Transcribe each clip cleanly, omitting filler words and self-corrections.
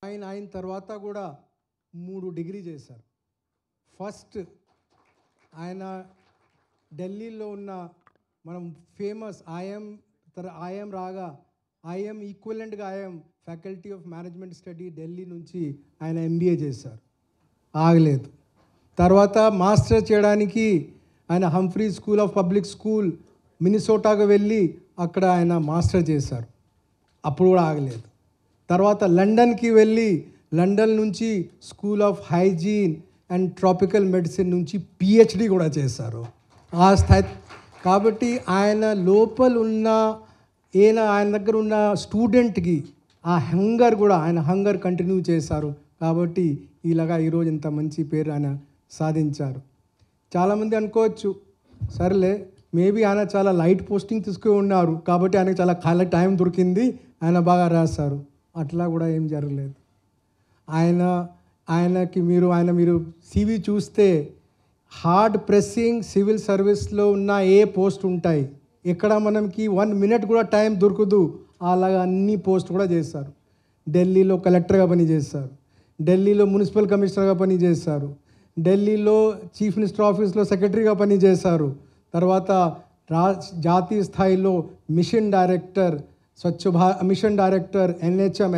ఆయన తర్వాత కూడా 3 డిగ్రీ చేశారు. ఫస్ట్ ఆయన ఢిల్లీలో ఉన్న మనం ఫేమస్ ఐఎం రాగా ఐఎం ఈక్వలెంట్గా IM faculty of management study Delhi నుంచి ఆయన ఎంబీఏ చేశారు. ఆగలేదు. తర్వాత మాస్టర్ చేయడానికి ఆయన Humphrey school of public school మినిసోటాకు వెళ్ళి అక్కడ ఆయన మాస్టర్ చేశారు. అప్పుడు కూడా ఆగలేదు. తర్వాత లండన్కి వెళ్ళి లండన్ నుంచి school of hygiene and tropical medicine నుంచి పిహెచ్డి కూడా చేశారు. ఆ స్థాయి కాబట్టి ఆయన లోపల ఉన్న ఆయన దగ్గర ఉన్న స్టూడెంట్కి ఆ హంగర్ కంటిన్యూ చేశారు. కాబట్టి ఇలాగా ఈరోజు ఇంత మంచి పేరు ఆయన సాధించారు. చాలామంది అనుకోవచ్చు, సర్లే మేబీ ఆయన చాలా లైట్ పోస్టింగ్ తీసుకుని ఉన్నారు కాబట్టి ఆయనకు చాలా ఖాళీ టైం దొరికింది, ఆయన బాగా రాశారు. అట్లా కూడా ఏం జరగలేదు. ఆయనకి మీరు సివి చూస్తే హార్డ్ ప్రెస్సింగ్ సివిల్ సర్వీస్లో ఉన్న ఏ పోస్ట్ ఉంటాయి, ఎక్కడ మనకి 1 మినిట్ కూడా టైం దొరకదు, అలాగా అన్ని పోస్ట్ కూడా చేశారు. ఢిల్లీలో కలెక్టర్గా పనిచేశారు, ఢిల్లీలో మున్సిపల్ కమిషనర్గా పనిచేశారు, ఢిల్లీలో చీఫ్ మినిస్టర్ ఆఫీస్లో సెక్రటరీగా పనిచేశారు. తర్వాత జాతీయ స్థాయిలో mission director, mission director NHM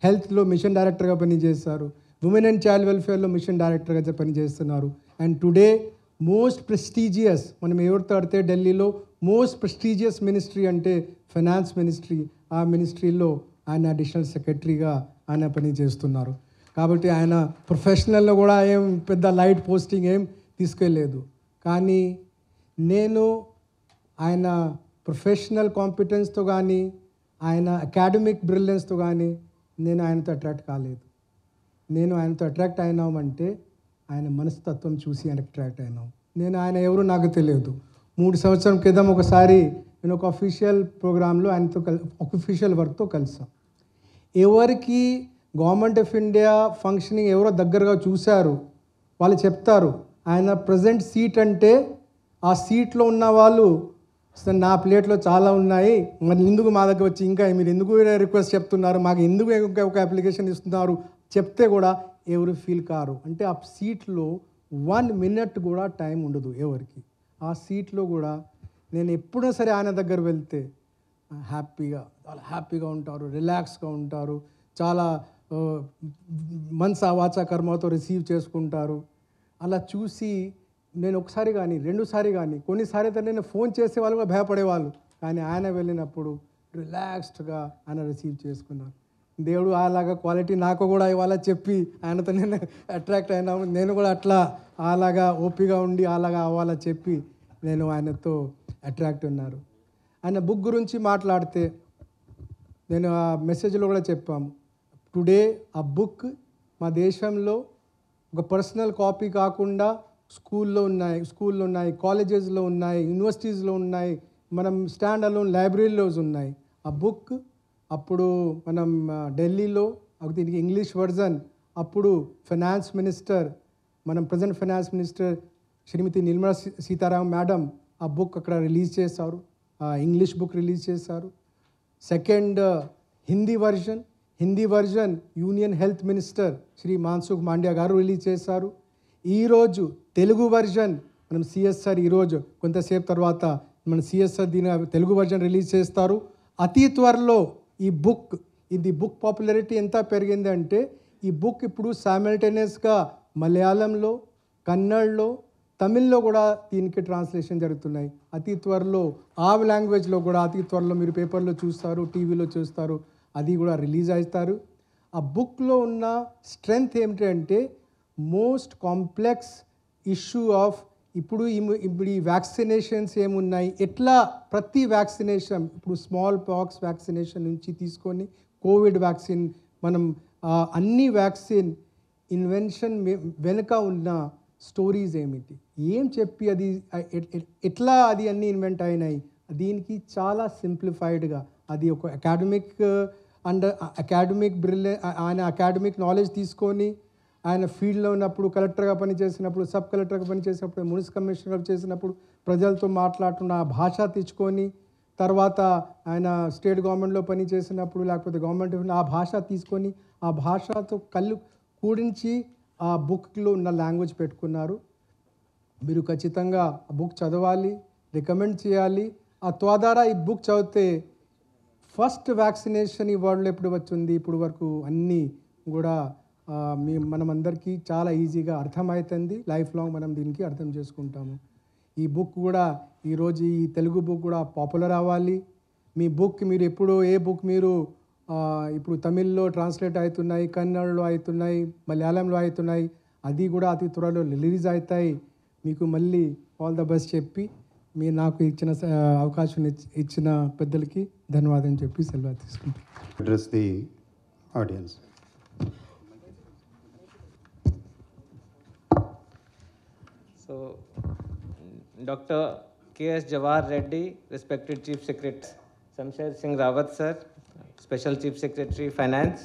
హెల్త్లో మిషన్ డైరెక్టర్గా పనిచేశారు, ఉమెన్ అండ్ చైల్డ్ వెల్ఫేర్లో మిషన్ డైరెక్టర్గా పనిచేస్తున్నారు. అండ్ టుడే మోస్ట్ ప్రెస్టీజియస్, మనం ఎవరితో ఆడితే ఢిల్లీలో మోస్ట్ ప్రెస్టీజియస్ మినిస్ట్రీ అంటే ఫైనాన్స్ మినిస్ట్రీ, ఆ మినిస్ట్రీలో ఆయన అడిషనల్ సెక్రటరీగా ఆయన పనిచేస్తున్నారు. కాబట్టి ఆయన ప్రొఫెషనల్లో కూడా ఏం పెద్ద లైట్ పోస్టింగ్ ఏం తీసుకెళ్ళలేదు. కానీ నేను ఆయన ప్రొఫెషనల్ కాంపిటెన్స్తో కానీ ఆయన అకాడమిక్ బ్రిలియన్స్తో కానీ నేను ఆయనతో అట్రాక్ట్ కాలేదు. నేను ఆయనతో అట్రాక్ట్ అయినామంటే ఆయన మనస్తత్వం చూసి ఆయన అట్రాక్ట్ అయినాం. ఆయన ఎవరు నాకు తెలియదు. 3 సంవత్సరం క్రితం ఒకసారి నేను ఒక అఫీషియల్ ప్రోగ్రాంలో ఆయనతో అఫీషియల్ వర్క్తో కలిసాం. ఎవరికి గవర్నమెంట్ ఆఫ్ ఇండియా ఫంక్షనింగ్ ఎవరో దగ్గరగా చూశారు వాళ్ళు చెప్తారు, ఆయన ప్రజెంట్ సీట్ అంటే ఆ సీట్లో ఉన్న వాళ్ళు నా ప్లేట్లో చాలా ఉన్నాయి, మరి ఎందుకు మా దగ్గర వచ్చి ఇంకా మీరు ఎందుకు రిక్వెస్ట్ చెప్తున్నారు, మాకు ఎందుకు ఒక అప్లికేషన్ ఇస్తున్నారు చెప్తే కూడా ఎవరు ఫీల్ కారు. అంటే ఆ సీట్లో 1 మినిట్ కూడా టైం ఉండదు ఎవరికి. ఆ సీట్లో కూడా నేను ఎప్పుడూ సరే ఆయన దగ్గర వెళ్తే చాలా హ్యాపీగా ఉంటారు, రిలాక్స్గా ఉంటారు, చాలా మనసా వాచా కర్మతో రిసీవ్ చేసుకుంటారు. అలా చూసి నేను ఒకసారి కానీ 2 సారి కానీ కొన్నిసారి అయితే నేను ఫోన్ చేసే వాళ్ళు కూడా భయపడేవాళ్ళు, కానీ ఆయన వెళ్ళినప్పుడు రిలాక్స్డ్గా ఆయన రిసీవ్ చేసుకున్నారు. దేవుడు అలాగా క్వాలిటీ నాకు కూడా ఇవాళ చెప్పి ఆయనతో నేను అట్రాక్ట్ అయినాము. నేను కూడా అలాగా ఓపిగా ఉండి అలాగా అవ్వాలా చెప్పి నేను ఆయనతో అట్రాక్ట్ ఉన్నారు. ఆయన బుక్ గురించి మాట్లాడితే నేను ఆ మెసేజ్లో కూడా చెప్పాము, టుడే ఆ బుక్ మా దేశంలో ఒక పర్సనల్ కాపీ కాకుండా స్కూల్లో ఉన్నాయి, కాలేజెస్లో ఉన్నాయి, యూనివర్సిటీస్లో ఉన్నాయి, మనం స్టాండ్ అలోన్ లైబ్రరీలోస్ ఉన్నాయి. ఆ బుక్ అప్పుడు మనం ఢిల్లీలో దీనికి ఇంగ్లీష్ వర్జన్ అప్పుడు ఫైనాన్స్ మినిస్టర్, మనం present finance minister Shrimati Nirmala Sitharaman madam ఆ బుక్ అక్కడ రిలీజ్ చేశారు, ఇంగ్లీష్ బుక్ రిలీజ్ చేశారు. Second Hindi version union health minister Shri Mansukh Mandaviya గారు రిలీజ్ చేశారు. ఈరోజు తెలుగు వర్జన్ మనం సిఎస్ఆర్ ఈరోజు కొంతసేపు తర్వాత మన సిఎస్ఆర్ దీని తెలుగు వర్జన్ రిలీజ్ చేస్తారు. అతి త్వరలో ఈ బుక్ పాపులారిటీ ఎంత పెరిగింది అంటే ఈ బుక్ ఇప్పుడు సైమల్టేనియస్గా మలయాళంలో, కన్నడలో, తమిళ్లో కూడా దీనికి ట్రాన్స్లేషన్ జరుగుతున్నాయి. అతి త్వరలో ఆ లాంగ్వేజ్లో కూడా అతి త్వరలో మీరు పేపర్లో చూస్తారు, టీవీలో చూస్తారు, అది కూడా రిలీజ్ అవుతారు. ఆ బుక్లో ఉన్న స్ట్రెంగ్త్ ఏమిటంటే మోస్ట్ కాంప్లెక్స్ ఇష్యూ ఆఫ్ ఇప్పుడు ఈ వ్యాక్సినేషన్స్ ఏమున్నాయి, ఎట్లా ప్రతి వ్యాక్సినేషన్ ఇప్పుడు స్మాల్ పాక్స్ వ్యాక్సినేషన్ నుంచి తీసుకొని కోవిడ్ వ్యాక్సిన్ మనం అన్ని వ్యాక్సిన్ ఇన్వెన్షన్ వెనుక ఉన్న స్టోరీస్ ఏం చెప్పి అది ఎట్లా అది అన్నీ ఇన్వెంట్ అయినాయి, దీనికి చాలా సింప్లిఫైడ్గా అది ఒక ఆయన అకాడమిక్ నాలెడ్జ్ తీసుకొని ఆయన ఫీల్డ్లో ఉన్నప్పుడు కలెక్టర్గా పనిచేసినప్పుడు, సబ్ కలెక్టర్గా పనిచేసినప్పుడు, మున్సిపల్ కమిషనర్గా చేసినప్పుడు ప్రజలతో మాట్లాడుతున్న ఆ భాష తెచ్చుకొని తర్వాత ఆయన స్టేట్ గవర్నమెంట్లో పనిచేసినప్పుడు లేకపోతే గవర్నమెంట్ ఆ భాష తీసుకొని ఆ భాషతో కళ్ళు కూడించి ఆ బుక్లో ఉన్న లాంగ్వేజ్ పెట్టుకున్నారు. మీరు ఖచ్చితంగా ఆ బుక్ చదవాలి, రికమెండ్ చేయాలి. ఆ ద్వారా ఈ బుక్ చదివితే ఫస్ట్ వ్యాక్సినేషన్ ఈ వరల్డ్లో ఎప్పుడు వచ్చింది ఇప్పుడు వరకు అన్నీ కూడా మనమందరికీ చాలా ఈజీగా అర్థమవుతుంది. లైఫ్ లాంగ్ మనం దీనికి అర్థం చేసుకుంటాము. ఈ బుక్ కూడా ఈరోజు ఈ తెలుగు బుక్ కూడా పాపులర్ అవ్వాలి. మీ బుక్ మీరు ఎప్పుడు ఏ బుక్ మీరు ఇప్పుడు తమిళ్లో ట్రాన్స్లేట్ అవుతున్నాయి, కన్నడలో అవుతున్నాయి, మలయాళంలో అవుతున్నాయి, అది కూడా అతి త్వరలో రిలీజ్ అవుతాయి. మీకు మళ్ళీ ఆల్ ద బెస్ట్ చెప్పి మీరు నాకు ఇచ్చిన అవకాశం ఇచ్చిన పెద్దలకి ధన్యవాదం చెప్పి సెలవు తీసుకుంటాను. Address the audience. So, Dr. K.S. Jawahar Reddy, respected Chief Secretary, Shamsher Singh Rawat sir, Special Chief Secretary Finance,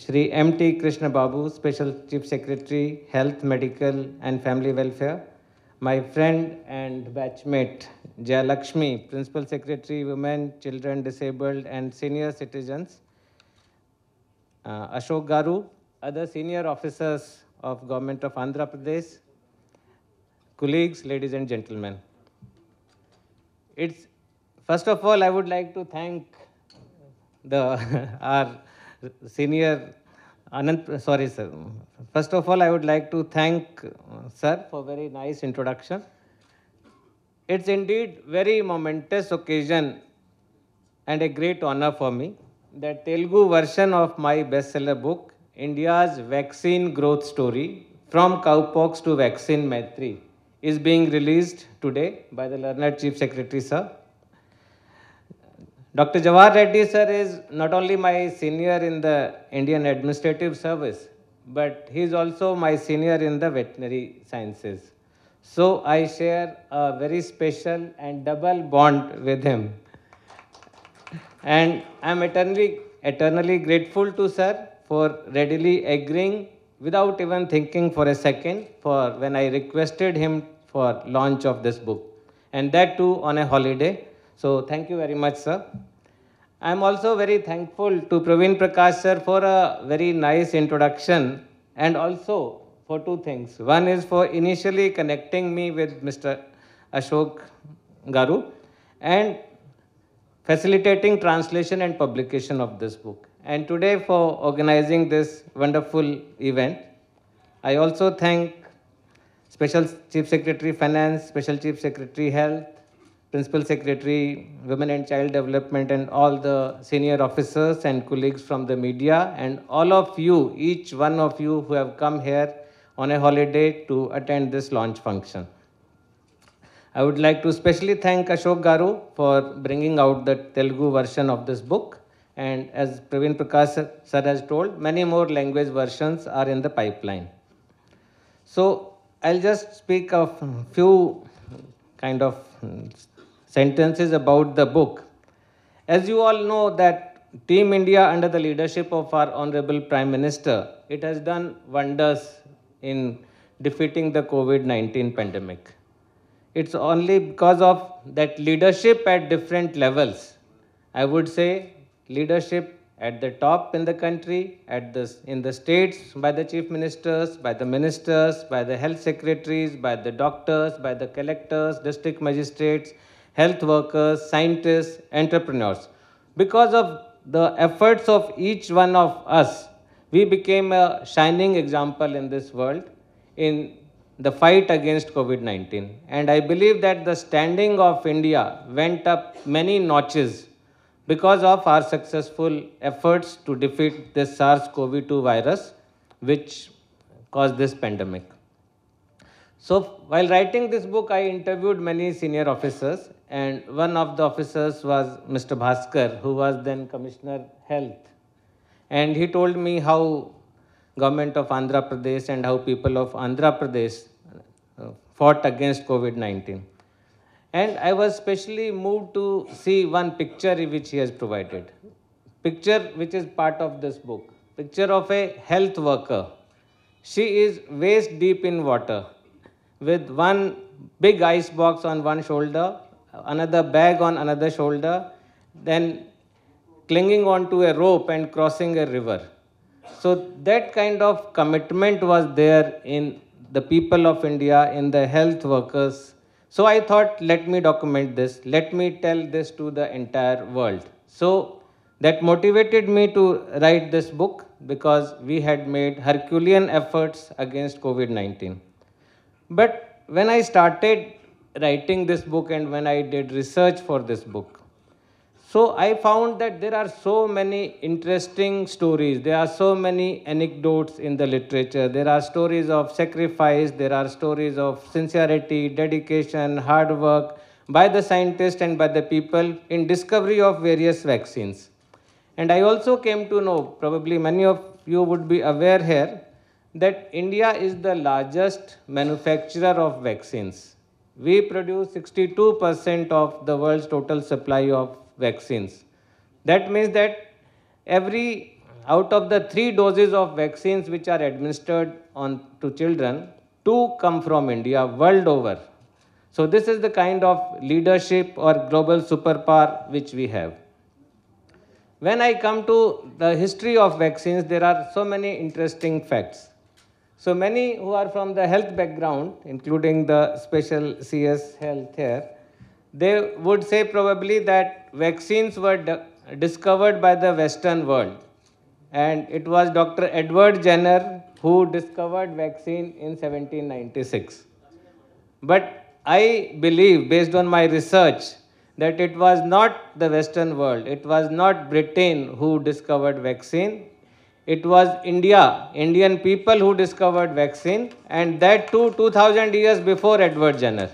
Shri M.T. Krishna Babu, Special Chief Secretary Health, Medical and Family Welfare, my friend and batchmate Jayalakshmi, Principal Secretary Women, Children, Disabled and Senior Citizens, Ashok Garu, other senior officers of Government of Andhra Pradesh, colleagues, ladies and gentlemen. First of all, I would like to thank our senior sorry sir. First of all, I would like to thank sir for very nice introduction. It's indeed very momentous occasion and a great honor for me that Telugu version of my bestseller book, India's Vaccine Growth Story, From Cowpox to Vaccine Maitri, is being released today by the learned Chief Secretary sir. Dr. Jawahar Reddy sir is not only my senior in the Indian Administrative Service, but he is also my senior in the veterinary sciences. So I share a very special and double bond with him. And I am eternally grateful to sir for readily agreeing without even thinking for a second for when I requested him for launch of this book, and that too on a holiday. So thank you very much, sir. I am also very thankful to Praveen Prakash sir for a very nice introduction, and also for two things. One is for initially connecting me with Mr. Ashok Garu and facilitating translation and publication of this book, and today for organizing this wonderful event. I also thank Special Chief Secretary Finance, Special Chief Secretary Health, Principal Secretary Women and Child Development, and all the senior officers and colleagues from the media, and all of you, each one of you who have come here on a holiday to attend this launch function. I would like to especially thank Ashok Garu for bringing out the Telugu version of this book, and as Praveen Prakash sir has told, many more language versions are in the pipeline. So I'll just speak of few kind of sentences about the book. As you all know that Team India under the leadership of our Honorable Prime Minister, it has done wonders in defeating the COVID-19 pandemic. It's only because of that leadership at different levels. I would say leadership at the top in the country, in the states by the chief ministers, by the ministers, by the health secretaries, by the doctors, by the collectors, district magistrates, health workers, scientists, entrepreneurs. Because of the efforts of each one of us, we became a shining example in this world in the fight against COVID-19. And I believe that the standing of India went up many notches because of our successful efforts to defeat this SARS-CoV-2 virus, which caused this pandemic. So while writing this book, I interviewed many senior officers, and one of the officers was Mr. Bhaskar, who was then Commissioner Health. And he told me how government of Andhra Pradesh and how people of Andhra Pradesh fought against COVID-19. And I was especially moved to see one picture which he has provided. Picture which is part of this book. Picture of a health worker. She is waist deep in water with one big ice box on one shoulder, another bag on another shoulder, then clinging onto a rope and crossing a river. So that kind of commitment was there in the people of India, in the health workers. So I thought, let me document this, let me tell this to the entire world. So that motivated me to write this book because we had made Herculean efforts against COVID-19. But when I started writing this book and when I did research for this book, so I found that there are so many interesting stories. There are so many anecdotes in the literature. There are stories of sacrifice. There are stories of sincerity, dedication, hard work by the scientists and by the people in discovery of various vaccines. And I also came to know, probably many of you would be aware here, that India is the largest manufacturer of vaccines. We produce 62% of the world's total supply of vaccines. That means that every out of the 3 doses of vaccines which are administered on to children, 2 come from India world over. So this is the kind of leadership or global superpower which we have. When I come to the history of vaccines, there are so many interesting facts. So many who are from the health background, including the special CS health here, they would say probably that vaccines were discovered by the Western world. And it was Dr. Edward Jenner who discovered vaccine in 1796. But I believe, based on my research, that it was not the Western world, it was not Britain who discovered vaccine, it was India, Indian people who discovered vaccine, and that too 2000 years before Edward Jenner.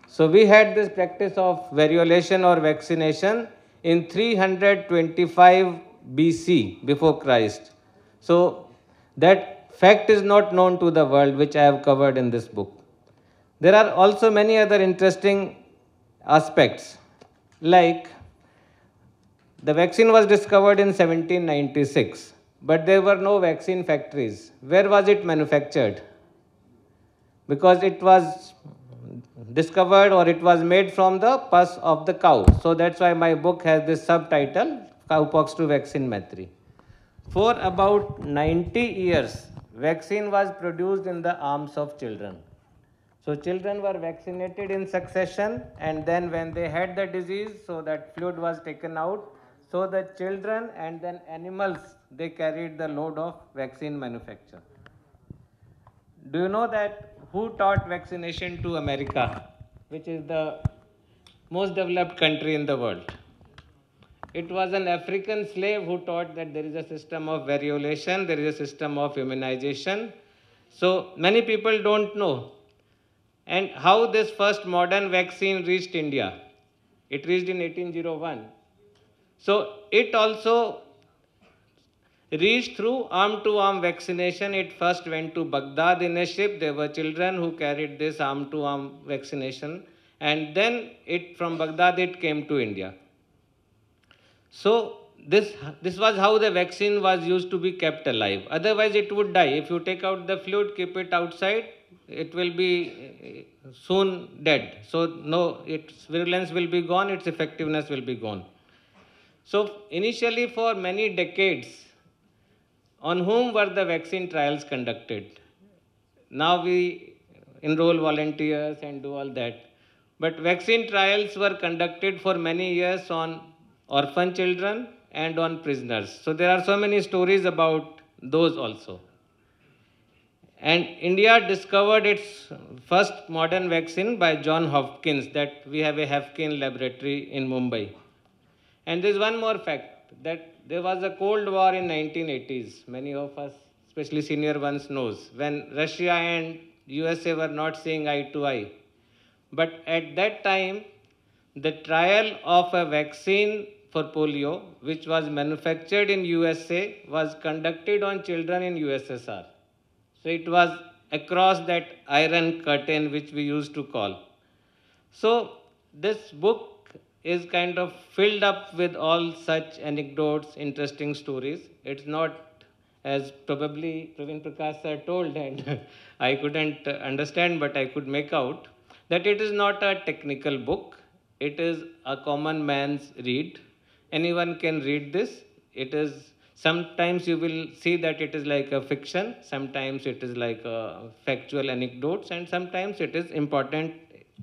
So we had this practice of variolation or vaccination in 325 BC, before Christ. So that fact is not known to the world, which I have covered in this book. There are also many other interesting aspects, like the vaccine was discovered in 1796, but there were no vaccine factories. Where was it manufactured? Because it was discovered or it was made from the pus of the cow. So that's why my book has this subtitle, Cowpox to Vaccine Mystery. For about 90 years, vaccine was produced in the arms of children. So children were vaccinated in succession, and then when they had the disease, so that fluid was taken out. So the children and then animals, they carried the load of vaccine manufacture. Do you know that who taught vaccination to America, which is the most developed country in the world? It was an African slave who taught that there is a system of variolation, there is a system of immunization. So many people don't know. And how this first modern vaccine reached India? It reached in 1801. So it also reached through arm-to-arm vaccination. It first went to Baghdad in a ship. There were children who carried this arm-to-arm vaccination. And then from Baghdad it came to India. So this was how the vaccine was used to be kept alive. Otherwise it would die. If you take out the fluid, keep it outside, it will be soon dead. So no, its virulence will be gone, its effectiveness will be gone. So initially for many decades, on whom were the vaccine trials conducted? Now we enroll volunteers and do all that. But vaccine trials were conducted for many years on orphan children and on prisoners. So there are so many stories about those also. And India discovered its first modern vaccine by John Hopkins, that we have a Hopkins laboratory in Mumbai. And there's one more fact, that there was a Cold War in 1980s. Many of us, especially senior ones, knows, when Russia and USA were not seeing eye to eye. But at that time, the trial of a vaccine for polio, which was manufactured in USA, was conducted on children in USSR. So it was across that iron curtain which we used to call. So this book is kind of filled up with all such anecdotes, interesting stories. It's not, as probably Praveen Prakash sir told, and I couldn't understand, but I could make out, that it is not a technical book. it is a common man's read. Anyone can read this. It is, sometimes you will see that it is like a fiction, sometimes it is like a factual anecdotes, and sometimes it is important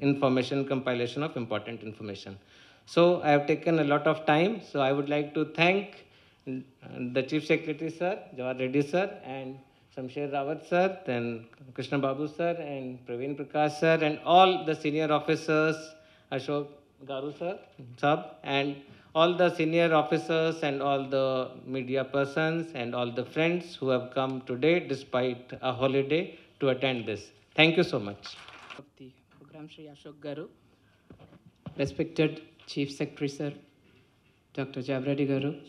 information, compilation of important information. So I have taken a lot of time. So I would like to thank the Chief Secretary Sir, Jawahar Reddy Sir, and Shamsher Rawat Sir, then Krishna Babu Sir, and Praveen Prakash Sir, and all the senior officers, Ashok Garu Sir, Sab, and all the senior officers and all the media persons and all the friends who have come today despite a holiday to attend this. Thank you so much. Of the program, Shri Ashok Garu, respected Chief Secretary Sir, Dr. Jawahar Reddy Garu,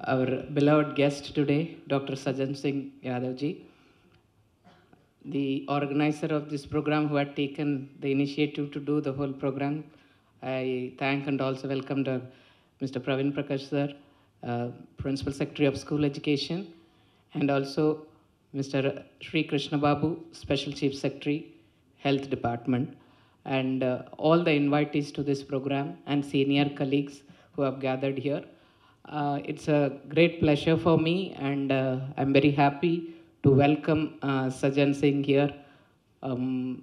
our beloved guest today, Dr. Sajan Singh Yadav ji, the organizer of this program who had taken the initiative to do the whole program. I thank and also welcome Mr. Praveen Prakash Sir, Principal Secretary of School Education, and also Mr. Sri Krishna Babu, Special Chief Secretary, Health Department, and all the invitees to this program and senior colleagues who have gathered here. It's a great pleasure for me, and I'm very happy to welcome Sajan Singh here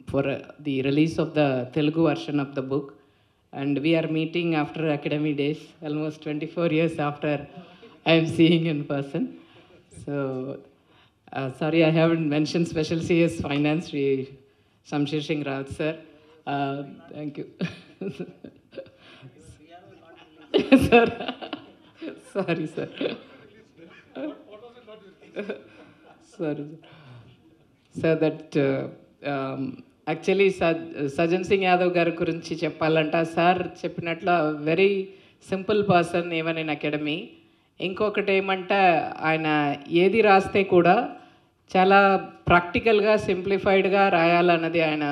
for the release of the Telugu version of the book. And we are meeting after academy days, almost 24 years after I am seeing in person. So, sorry I haven't mentioned Special CS Finance, Sri Shamsher Singh Rawat Sir. Thank you. Sir. Sorry, sir. Sorry. So that actually సజన్ సింగ్ యాదవ్ గారి గురించి చెప్పాలంట, sir చెప్పినట్లు very simple person even in academy. ఇంకొకటి ఏమంటే ఆయన ఏది రాస్తే కూడా చాలా ప్రాక్టికల్గా సింప్లిఫైడ్గా రాయాలన్నది ఆయన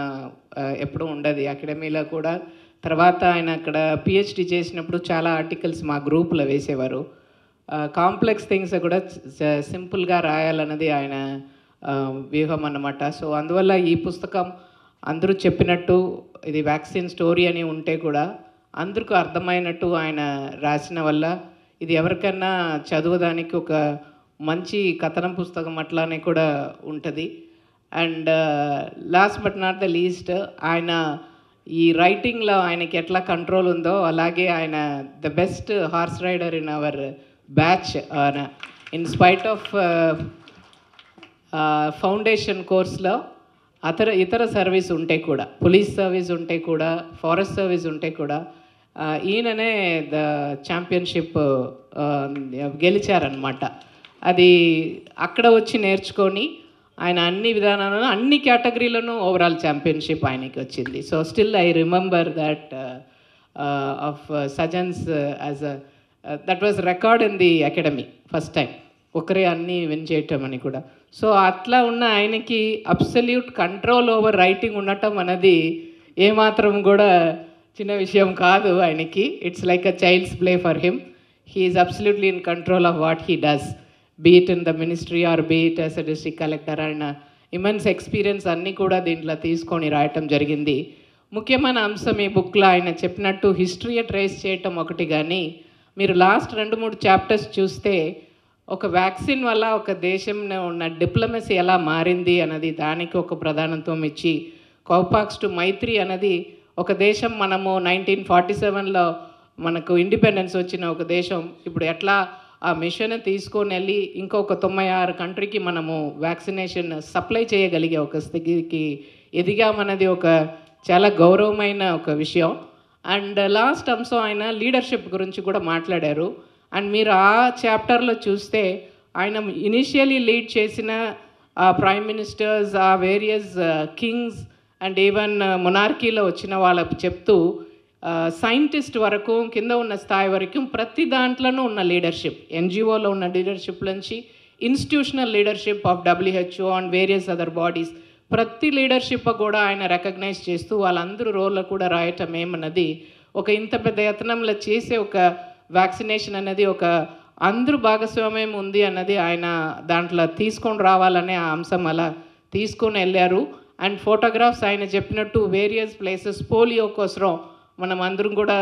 ఎప్పుడూ ఉండదు అకాడమీలో కూడా. తర్వాత ఆయన అక్కడ పిహెచ్డి చేసినప్పుడు చాలా ఆర్టికల్స్ మా గ్రూప్లో వేసేవారు. కాంప్లెక్స్ థింగ్స్ కూడా సింపుల్గా రాయాలన్నది ఆయన వ్యూహం అన్నమాట. సో అందువల్ల ఈ పుస్తకం అందరూ చెప్పినట్టు ఇది వ్యాక్సిన్ స్టోరీ అని ఉంటే కూడా అందరికీ అర్థమైనట్టు ఆయన రాసిన వల్ల ఇది ఎవరికన్నా చదవడానికి ఒక మంచి కథనం పుస్తకం అట్లానే కూడా ఉంటుంది. And last but not the least, ఆయన ఈ రైటింగ్లో ఆయనకి ఎట్లా కంట్రోల్ ఉందో అలాగే ఆయన the best horse rider in our batch. In spite of foundation కోర్స్లో ఇతర సర్వీస్ ఉంటే కూడా, పోలీస్ సర్వీస్ ఉంటే కూడా, ఫారెస్ట్ సర్వీస్ ఉంటే కూడా ఈయననే ద ఛాంపియన్షిప్ గెలిచారనమాట. అది అక్కడ వచ్చి నేర్చుకొని ఆయన అన్ని విధానాలను అన్ని కేటగిరీలను ఓవరాల్ ఛాంపియన్షిప్ ఆయనకి వచ్చింది. So still I remember that of Sajjan's as that was record in the academy first time, ఒకరే అన్నీ విన్ చేయటం అని కూడా. సో అట్లా ఉన్న ఆయనకి అబ్సల్యూట్ కంట్రోల్ ఓవర్ రైటింగ్ ఉండటం అనేది ఏమాత్రం కూడా చిన్న విషయం కాదు ఆయనకి. It's like a child's play for him. He is absolutely in control of what he does, be it in the ministry or be it as a district collector. And immense experience అన్నీ కూడా దీంట్లో తీసుకొని రాయటం జరిగింది. ముఖ్యమైన అంశం ఈ బుక్లో ఆయన చెప్పినట్టు హిస్టరీ ట్రేస్ చేయటం ఒకటి, కానీ మీరు లాస్ట్ 2-3 చాప్టర్స్ చూస్తే ఒక వ్యాక్సిన్ వల్ల ఒక దేశంలో ఉన్న డిప్లొమసీ ఎలా మారింది అన్నది దానికి ఒక ప్రధానత్వం ఇచ్చి, కౌపాక్స్ టు మైత్రి అన్నది ఒక దేశం మనము 1947లో మనకు ఇండిపెండెన్స్ వచ్చిన ఒక దేశం ఇప్పుడు ఎట్లా ఆ మిషన్ తీసుకొని వెళ్ళి ఇంకొక 96 కంట్రీకి మనము వ్యాక్సినేషన్ సప్లై చేయగలిగే ఒక స్థితికి ఎదిగామన్నది ఒక చాలా గౌరవమైన ఒక విషయం. అండ్ లాస్ట్ అంశం ఆయన లీడర్షిప్ గురించి కూడా మాట్లాడారు. అండ్ మీరు ఆ చాప్టర్లో చూస్తే ఆయన ఇనిషియలీ లీడ్ చేసిన ప్రైమ్ మినిస్టర్స్, ఆ వేరియస్ కింగ్స్ అండ్ ఈవెన్ మొనార్కీలో వచ్చిన వాళ్ళకు చెప్తూ సైంటిస్ట్ వరకు కింద ఉన్న స్థాయి వరకు ప్రతి దాంట్లోనూ ఉన్న లీడర్షిప్, ఎన్జిఓలో ఉన్న లీడర్షిప్ నుంచి institutional leadership of WHO and various other bodies, ప్రతి లీడర్షిప్ కూడా ఆయన రికగ్నైజ్ చేస్తూ వాళ్ళందరూ రోల్లో కూడా రాయటం ఏమన్నది ఒక ఇంత పెద్ద యత్నంలో చేసే ఒక వ్యాక్సినేషన్ అనేది ఒక అందరూ భాగస్వామ్యం ఉంది అన్నది ఆయన దాంట్లో తీసుకొని రావాలనే ఆ అంశం అలా తీసుకొని వెళ్ళారు. అండ్ ఫోటోగ్రాఫ్స్ ఆయన చెప్పినట్టు వేరియస్ ప్లేసెస్ పోలియో కోసం మనం అందరం కూడా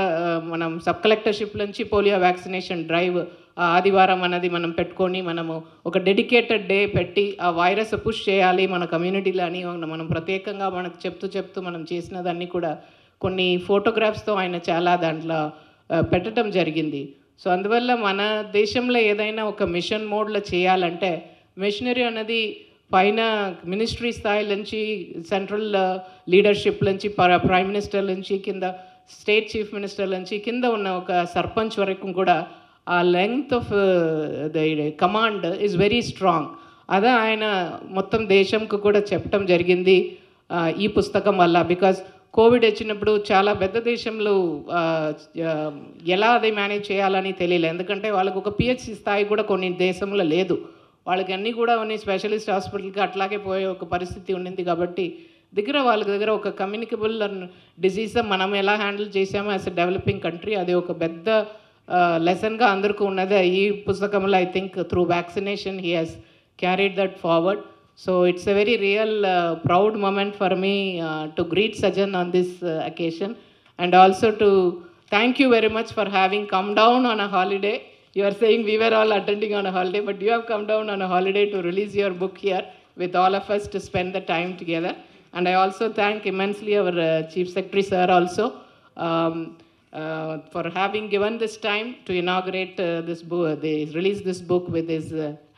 మనం సబ్ కలెక్టర్షిప్ నుంచి పోలియో వ్యాక్సినేషన్ డ్రైవ్ ఆదివారం అనేది మనం పెట్టుకొని మనము ఒక డెడికేటెడ్ డే పెట్టి ఆ వైరస్ పుష్ చేయాలి మన కమ్యూనిటీలో అని మనం ప్రత్యేకంగా మనకు చెప్తూ మనం చేసిన దాన్ని కూడా కొన్ని ఫోటోగ్రాఫ్స్తో ఆయన చాలా దాంట్లో పెట్టడం జరిగింది. సో అందువల్ల మన దేశంలో ఏదైనా ఒక మిషన్ మోడ్లో చేయాలంటే మిషనరీ అనేది పైన మినిస్ట్రీ స్థాయి నుంచి సెంట్రల్ లీడర్షిప్ నుంచి ప్రైమ్ మినిస్టర్ నుంచి కింద స్టేట్ చీఫ్ మినిస్టర్ నుంచి కింద ఉన్న ఒక సర్పంచ్ వరకు కూడా ఆ length of the command is very strong. అదే ఆయన మొత్తం దేశంకు కూడా చెప్పడం జరిగింది ఈ పుస్తకం వల్ల. బికాజ్ కోవిడ్ వచ్చినప్పుడు చాలా పెద్ద దేశంలో ఎలా అది మేనేజ్ చేయాలని తెలియలేదు. ఎందుకంటే వాళ్ళకు ఒక పిహెచ్సి స్థాయి కూడా కొన్ని దేశంలో లేదు. వాళ్ళకి అన్నీ కూడా కొన్ని స్పెషలిస్ట్ హాస్పిటల్కి అట్లాగే పోయే ఒక పరిస్థితి ఉండింది. కాబట్టి వాళ్ళ దగ్గర ఒక కమ్యూనికబుల్ డిసీజ్ మనం ఎలా హ్యాండిల్ చేసామో యాజ్ ఎ డెవలపింగ్ కంట్రీ అది ఒక పెద్ద లెసన్గా అందరికీ ఉన్నది. ఈ పుస్తకంలో I think through vaccination he has carried that forward. So it's a very real proud moment for me to greet Sajan on this occasion, and also to thank you very much for having come down on a holiday. You are saying we were all attending on a holiday, but you have come down on a holiday to release your book here with all of us to spend the time together. And I also thank immensely our Chief Secretary sir also for having given this time to inaugurate this book, they release this book with his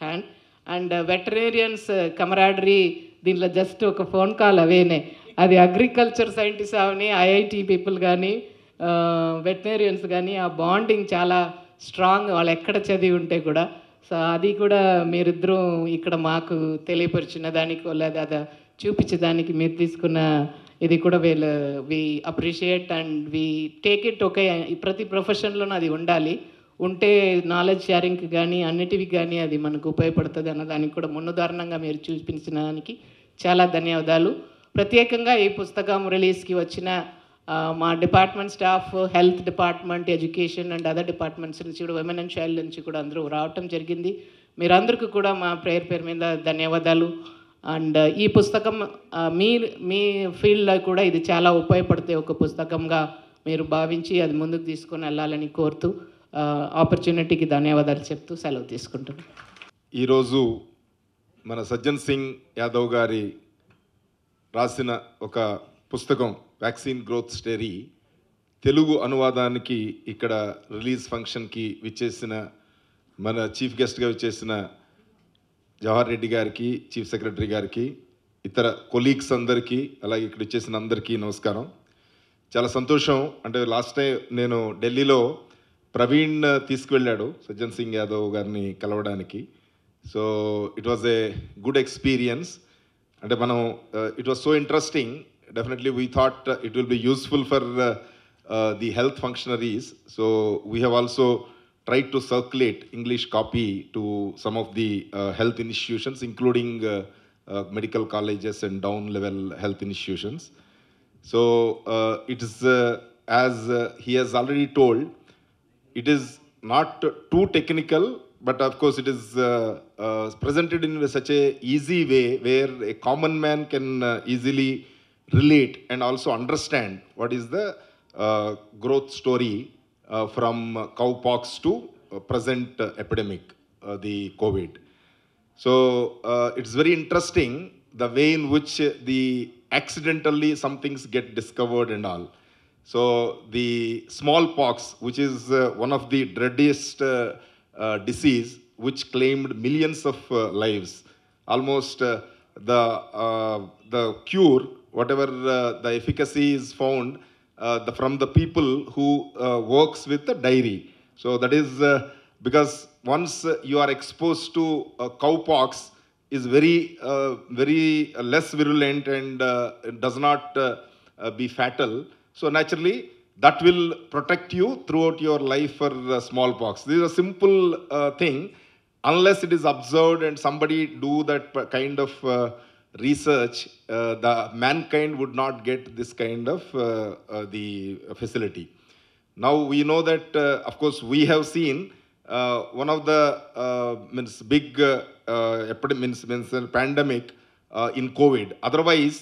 hand. And veterinarians camaraderie దీంట్లో just ఒక phone call అవేనే. అది agriculture scientist అవని IIT people కానీ veterinarians కానీ ఆ bonding చాలా strong వాళ్ళు ఎక్కడ చదివి ఉంటే కూడా. సో అది కూడా మీరిద్దరూ ఇక్కడ మాకు తెలియపరిచిన దానికి లేదా అది చూపించడానికి మీరు తీసుకున్న ఇది కూడా we appreciate and we take it. Okay, ప్రతి ప్రొఫెషన్లోనూ అది ఉండాలి. ఉంటే నాలెడ్జ్ షేరింగ్కి కానీ అన్నిటివి కానీ అది మనకు ఉపయోగపడుతుంది అన్నదానికి కూడా మున్నుదారణంగా మీరు చూపించిన దానికి చాలా ధన్యవాదాలు. ప్రత్యేకంగా ఈ పుస్తకం రిలీజ్కి వచ్చిన మా department staff, health department, education and other departments నుంచి కూడా, విమెన్ అండ్ చైల్డ్ నుంచి కూడా అందరూ రావటం జరిగింది. మీరందరికీ కూడా మా పేరు మీద ధన్యవాదాలు. అండ్ ఈ పుస్తకం మీ ఫీల్డ్లో కూడా ఇది చాలా ఉపయోగపడితే ఒక పుస్తకంగా మీరు భావించి అది ముందుకు తీసుకొని వెళ్ళాలని కోరుతూ ఆపర్చునిటీకి ధన్యవాదాలు చెప్తూ సెలవు తీసుకుంటున్నాను. ఈరోజు మన సజ్జన్ సింగ్ యాదవ్ గారి రాసిన ఒక పుస్తకం వ్యాక్సిన్ గ్రోత్ స్టోరీ తెలుగు అనువాదానికి ఇక్కడ రిలీజ్ ఫంక్షన్కి విచ్చేసిన మన చీఫ్ గెస్ట్గా విచ్చేసిన జవహర్ రెడ్డి గారికి, చీఫ్ సెక్రటరీ గారికి, ఇతర కొలీగ్స్ అందరికీ, అలాగే ఇక్కడ విచ్చేసిన అందరికీ నమస్కారం. చాలా సంతోషం. అంటే లాస్ట్ టైం నేను ఢిల్లీలో ప్రవీణ్ తీసుకువెళ్ళాడు సజ్జన్ సింగ్ యాదవ్ గారిని కలవడానికి. So it was a good experience. అంటే మనం it was so interesting. Definitely we thought it will be useful for the health functionaries. So we have also tried to circulate English copy to some of the health institutions, including medical colleges and down-level health institutions. So it is, as he has already told, it is not too technical, but of course it is presented in such a easy way where a common man can easily relate and also understand what is the growth story from cowpox to present epidemic, the COVID. So it's very interesting the way in which the accidentally some things get discovered and all. So the smallpox, which is one of the dreadiest disease, which claimed millions of lives, almost the cure, whatever the efficacy is found, from the people who works with the dairy. So that is because once you are exposed to cowpox, is very less virulent and does not be fatal. So naturally that will protect you throughout your life for smallpox. This is a simple thing. Unless it is observed and somebody do that kind of research, the mankind would not get this kind of the facility. Now we know that of course we have seen one of the big epidemic pandemic in COVID. Otherwise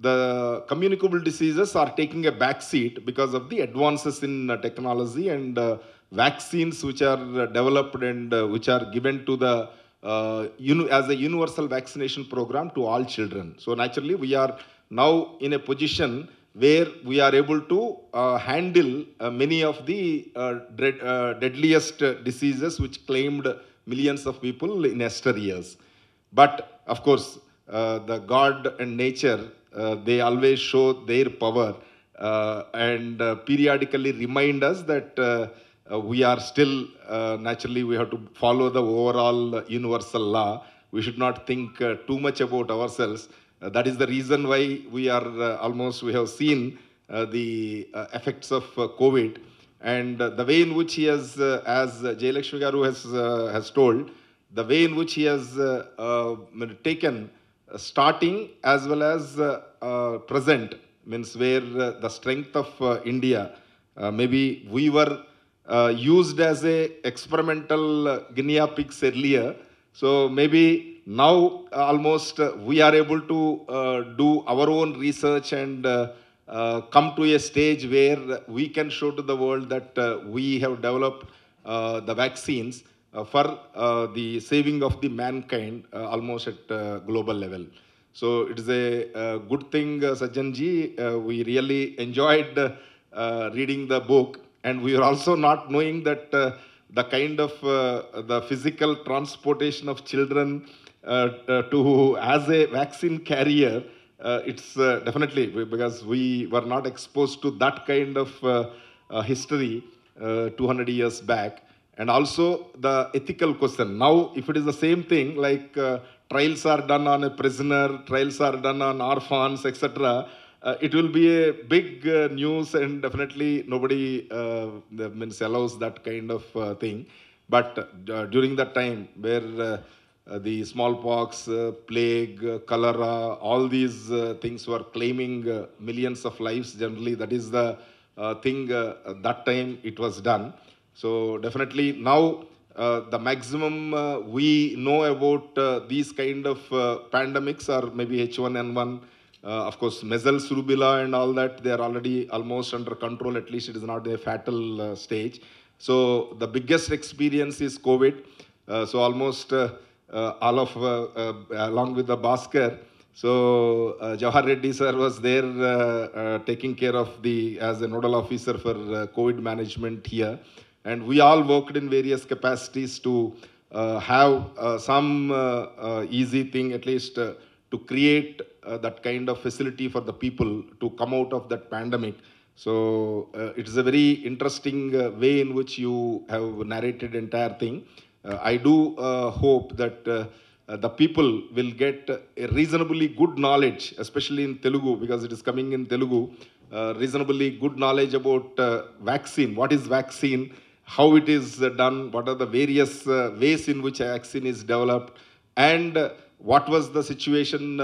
the communicable diseases are taking a back seat because of the advances in technology and vaccines which are developed and which are given to the as a universal vaccination program to all children. So naturally, we are now in a position where we are able to handle many of the deadliest diseases which claimed millions of people in yesteryears. But of course, the God and nature, they always show their power and periodically remind us that we are still, naturally, we have to follow the overall universal law. We should not think too much about ourselves. That is the reason why we are we have seen the effects of COVID. And the way in which he has, as Jayalakshmi Garu has told, the way in which he has taken starting as well as present, means where the strength of India, maybe we were used as a experimental guinea pigs earlier. So maybe now almost we are able to do our own research and come to a stage where we can show to the world that we have developed the vaccines for the saving of the mankind almost at global level. So it is a good thing, Sajjanji. We really enjoyed reading the book, and we are also not knowing that the kind of the physical transportation of children to as a vaccine carrier, it's definitely because we were not exposed to that kind of history 200 years back. And also the ethical question. Now, if it is the same thing, like trials are done on a prisoner, trials are done on orphans, etc., it will be a big news, and definitely nobody allows that kind of thing. But during that time where the smallpox, plague, cholera, all these things were claiming millions of lives, generally that is the thing that time it was done. So definitely now the maximum we know about these kind of pandemics are maybe H1N1, of course measles, rubella and all that, they are already almost under control, at least it is not a fatal stage. So the biggest experience is COVID. So almost all of, along with the Bhaskar, so Jawahar Reddy sir was there taking care of as a nodal officer for COVID management here. And we all worked in various capacities to have some easy thing, at least to create that kind of facility for the people to come out of that pandemic. So it is a very interesting way in which you have narrated entire thing. I do hope that the people will get a reasonably good knowledge, especially in Telugu, because it is coming in Telugu, reasonably good knowledge about vaccine. What is vaccine? How it is done? What are the various ways in which a vaccine is developed? And what was the situation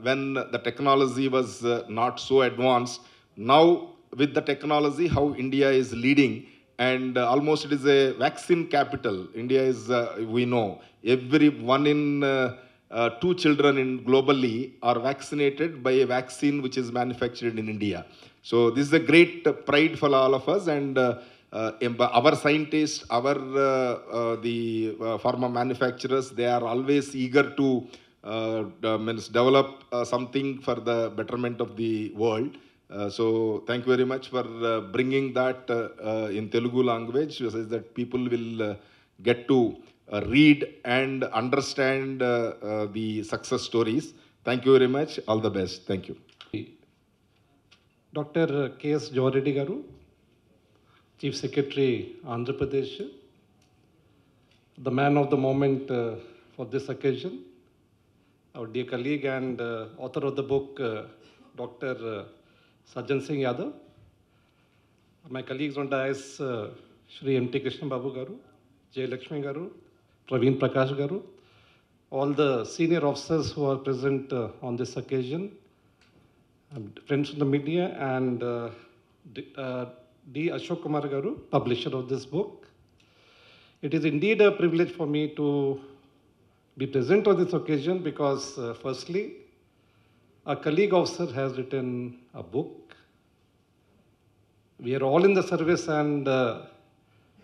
when the technology was not so advanced? Now, with the technology, how India is leading, and almost it is a vaccine capital. India is, we know, every 1 in 2 children in globally are vaccinated by a vaccine which is manufactured in India. So this is a great pride for all of us, and our scientists, the pharma manufacturers, they are always eager to develop something for the betterment of the world. So thank you very much for bringing that in Telugu language, so that people will get to read and understand the success stories. Thank you very much. All the best. Thank you. Dr. K.S. Jawahar Reddy Garu, Chief Secretary, Andhra Pradesh, the man of the moment for this occasion, our dear colleague and author of the book, Dr. Sajjan Singh Yadav, my colleagues on dais, Shri M.T. Krishna Babu Garu, Jayalakshmi Garu, Praveen Prakash Garu, all the senior officers who are present on this occasion, friends from the media, and D. Ashok Kumar Garu, publisher of this book. It is indeed a privilege for me to be present on this occasion because, firstly, a colleague officer has written a book. We are all in the service, and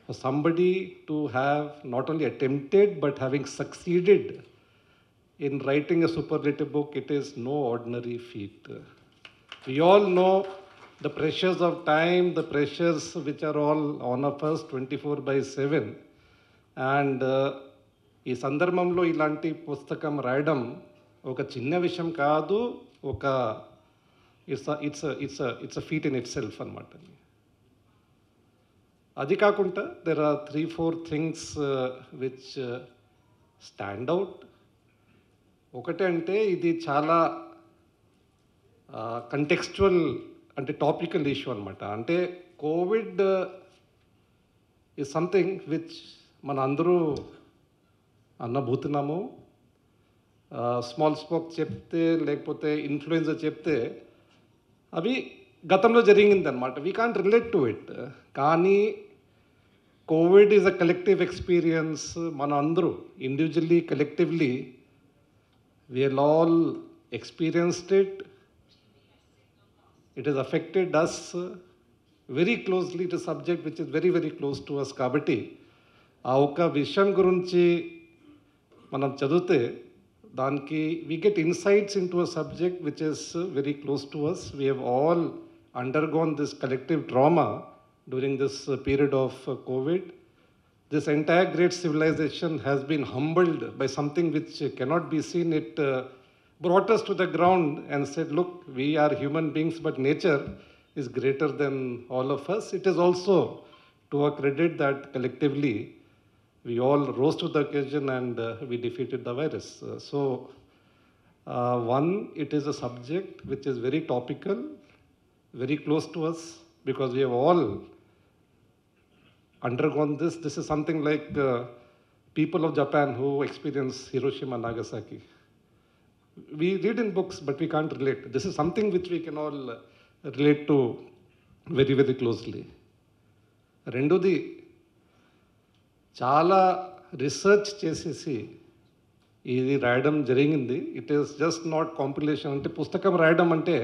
for somebody to have not only attempted but having succeeded in writing a superlative book, it is no ordinary feat. We all know the pressures of time, the pressures which are all on of us 24/7. And ఈ సందర్భంలో ఇలాంటి పుస్తకం రాయడం ఒక చిన్న విషయం కాదు, ఒక it's a feat in itself అనమాట. అది కాకుండా there are 3-4 things which stand out. ఒకటి అంటే ఇది చాలా కంటెక్స్చువల్ అంటే టాపికల్ ఇష్యూ అనమాట. అంటే కోవిడ్ ఈజ్ సంథింగ్ విచ్ మన అందరూ అన్నబోతున్నాము. స్మాల్ స్పాక్ చెప్తే లేకపోతే ఇన్ఫ్లుయెన్జా చెప్తే అవి గతంలో జరిగిందనమాట. We can't relate to it. కానీ Covid is a collective experience. మన అందరూ individually collectively we all experienced it. It has affected us very closely. It is a subject which is very, very close to us. Kabatti, ఆ ఒక్క విషయం గురించి మనం చదివితే దానికి we get insights into a subject which is very close to us. We have all undergone this collective trauma during this period of COVID. This entire great civilization has been humbled by something which cannot be seen. It brought us to the ground and said, look, we are human beings, but nature is greater than all of us. It is also to our credit that collectively we all rose to the occasion and we defeated the virus. One, it is a subject which is very topical, very close to us, because we have all undergone this. This is something like people of Japan who experience Hiroshima, Nagasaki. We read in books, but we can't relate. This is something which we can all relate to very, very closely. రెండోది, చాలా research చేసేసి ఇది రాయడం జరిగింది. It is just not compilation. అంటే పుస్తకం రాయడం అంటే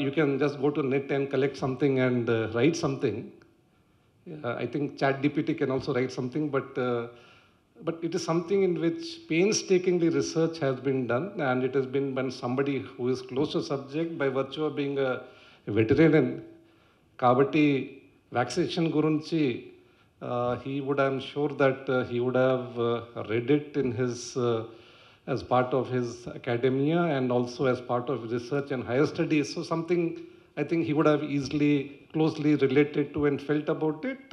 you can just go to net and collect something and write something. I think ChatGPT can also write something, but it is something in which painstakingly research has been done, and it has been by somebody who is close to the subject by virtue of being a veteran. Kabatti vaccination gurunchi, he would, I'm sure that he would have read it in his as part of his academia and also as part of research and higher studies. So something I think he would have easily closely related to and felt about it.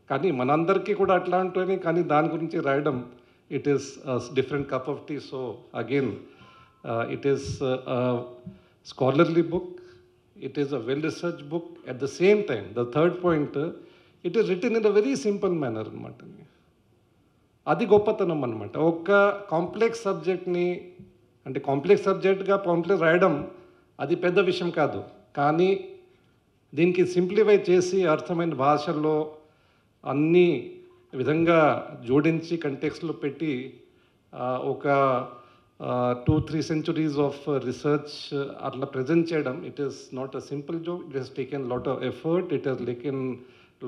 కానీ మనందరికీ కూడా అట్లా ఉంటుంది. కానీ దాని గురించి రాయడం, it is different cup of tea. So again it is scholarly book, it is a well research book. At the same time the third point, it is written in a very simple manner అనమాట. అది గొప్పతనం అనమాట. ఒక complex సబ్జెక్ట్ని, అంటే complex సబ్జెక్ట్గా pamphlet రాయడం అది పెద్ద విషయం కాదు. కానీ దీనికి సింప్లిఫై చేసి అర్థమైన భాషల్లో అన్ని విధంగా జోడించి కంటెక్స్లో పెట్టి ఒక 2-3 centuries ఆఫ్ రీసెర్చ్ అట్లా ప్రజెంట్ చేయడం, it is not a simple job. It has taken lot of effort, it has taken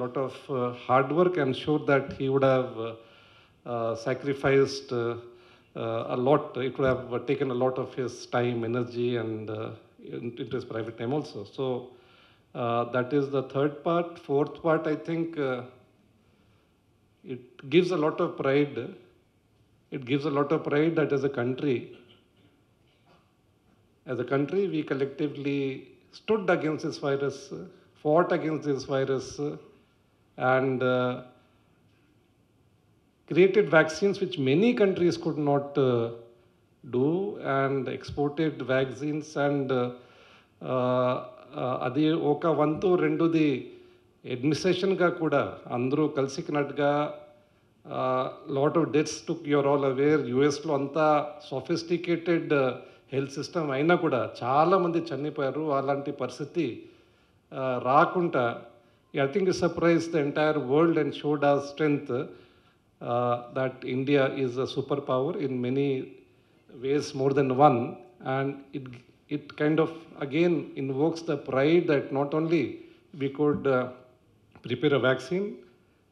lot of hard work. I'm sure that he would have sacrificed a lot. It would have taken a lot of his time, energy, and into his private time also. So that is the third part. Fourth part, I think it gives a lot of pride. It gives a lot of pride that as a country, we collectively stood against this virus, fought against this virus, and created vaccines which many countries could not do, and exported vaccines. And అది ఒక వంతు. రెండోది, అడ్మినిస్ట్రేషన్గా కూడా అందరూ కలిసినట్టుగా lot of deaths took, you're all aware. యూఎస్లో అంతా సొఫిస్టికేటెడ్ హెల్త్ సిస్టమ్ అయినా కూడా చాలామంది చనిపోయారు. అలాంటి పరిస్థితి రాకుండా I think it surprise the entire world and showed hour strength that India is a superpower in many ways, more than one. And it kind of again invokes the pride that not only we could prepare a vaccine,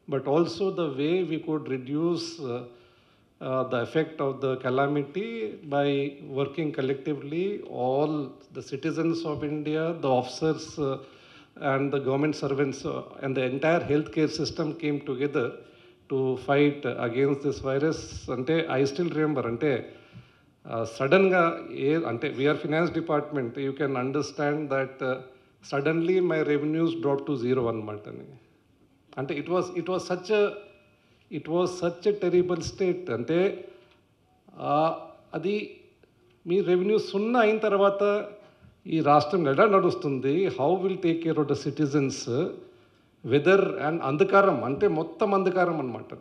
but also the way we could reduce the effect of the calamity by working collectively, all the citizens of India, the officers and the government servants and the entire healthcare system came together to fight against this virus. Ante, I still remember, సడన్గా అంటే we're finance department you can understand that suddenly my revenues drop to zero అనమాట అని. అంటే it was such a terrible state. అంటే అది మీ revenue సున్నా అయిన తర్వాత ఈ రాష్ట్రం ఎలా నడుస్తుంది, how will take care of the citizens, whether and అంధకారం, అంటే మొత్తం అంధకారం అనమాట.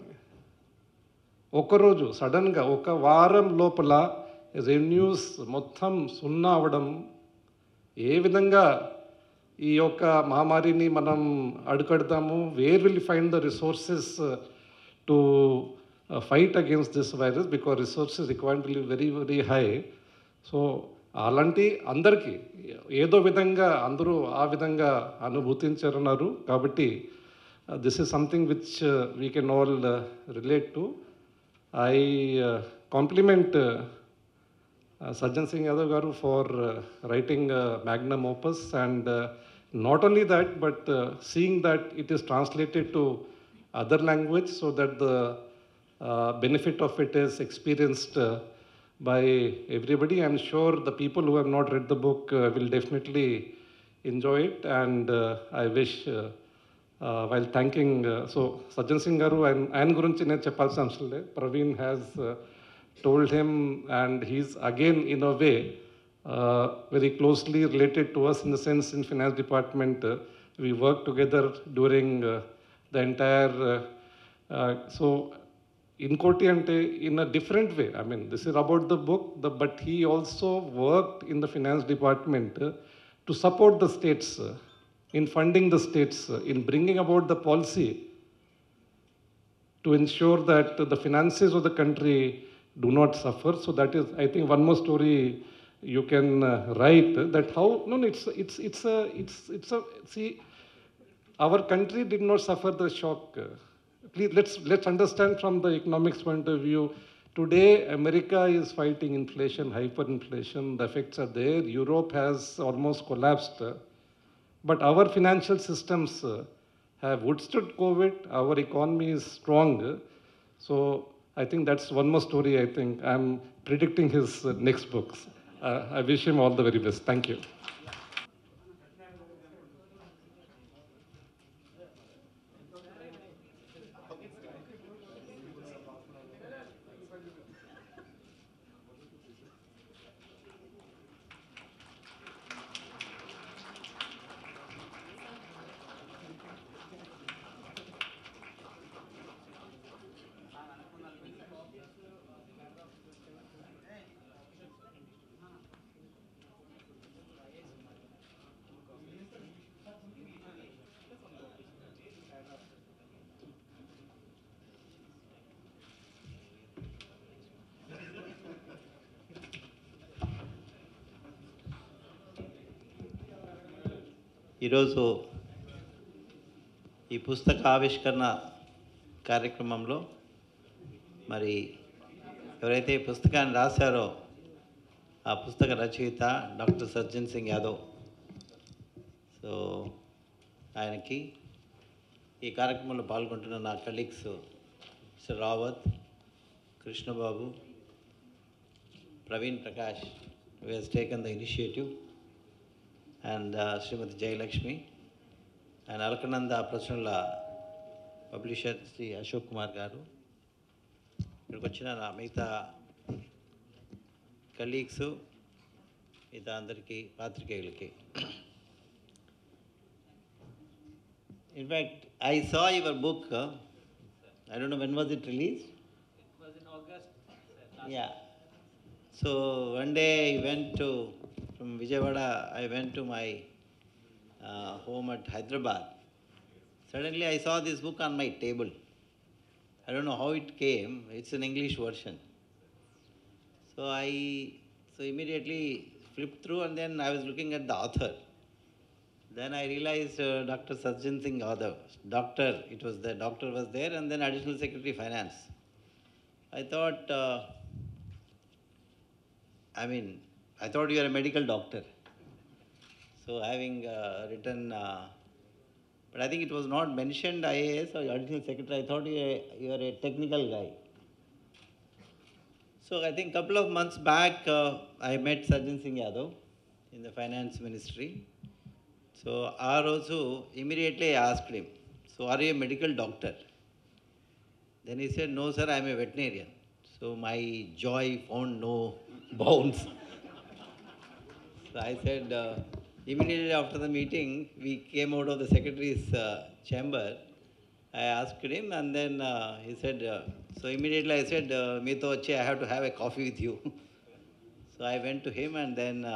ఒకరోజు సడన్గా ఒక వారం లోపల రెవెన్యూస్ మొత్తం సున్నా అవ్వడం, ఏ విధంగా ఈ యొక్క మహమ్మారిని మనం అడ్డుకడతాము, where will find the resources to fight against this virus, because resources required will very very high. So అలాంటి అందరికీ ఏదో విధంగా అందరూ ఆ విధంగా అనుభూతించారన్నారు. కాబట్టి this is something which we can all relate to. I compliment Sajjan Singh Yadav garu for writing magnum opus, and not only that, but seeing that it is translated to other language so that the benefit of it is experienced by everybody. I'm sure the people who have not read the book will definitely enjoy it, and I wish while thanking, so Sajjan Singh garu, ఆయన గురించి నేను చెప్పాల్సిన అవసరం లేదు. Praveen has told him, and he's again in a way very closely related to us in the sense in finance department we worked together during the entire so inkoti ante in a different way. I mean, this is about the book, but he also worked in the finance department to support the states in funding the states, in bringing about the policy to ensure that the finances of the country do not suffer. So that is, I think, one more story you can write, that how, no, it's a, see, our country did not suffer the shock. Please, let's understand from the economics point of view. Today, America is fighting inflation, hyperinflation, the effects are there. Europe has almost collapsed. But our financial systems have withstood COVID. Our economy is strong. So I think that's one more story. I think I'm predicting his next books. I wish him all the very best. Thank you. ఈరోజు ఈ పుస్తక ఆవిష్కరణ కార్యక్రమంలో మరి ఎవరైతే ఈ పుస్తకాన్ని రాశారో ఆ పుస్తక రచయిత డాక్టర్ సజ్జన్ సింగ్ యాదవ్, సో ఆయనకి ఈ కార్యక్రమంలో పాల్గొంటున్న నా colleagues mister Rawat, Krishnababu, Praveen Prakash, who has taken the initiative, and Srimati Jayalakshmi, and Alkananda Prasanla publisher Sri Ashok Kumar garu, ఇక్కడికి వచ్చిన నా మిగతా కలీగ్స్, మిగతా అందరికీ పాత్రికేయులకి. In fact I saw your book, I don't know when was it release. It was in August. Yeah. So one day I went to, from Vijayawada, I went to my home at Hyderabad. Suddenly I saw this book on my table. I don't know how it came. It's an English version. So So immediately flipped through, and then I was looking at the author. Then I realized Dr. Sajjan Singh Yadav, doctor, it was the doctor was there, and then Additional Secretary Finance. I thought, I thought you are a medical doctor. So having written, but I think it was not mentioned IAS or Additional Secretary. I thought you are a technical guy. So I think couple of months back, I met Sajjan Singh Yadav in the Finance Ministry. So also immediately I asked him, so are you a medical doctor? Then he said, no sir, I am a veterinarian. So my joy found no bounds. So I said, immediately after the meeting, we came out of the secretary's chamber. I asked him, and then he said, so immediately I said, Meeto Ache, I have to have a coffee with you. So I went to him, and then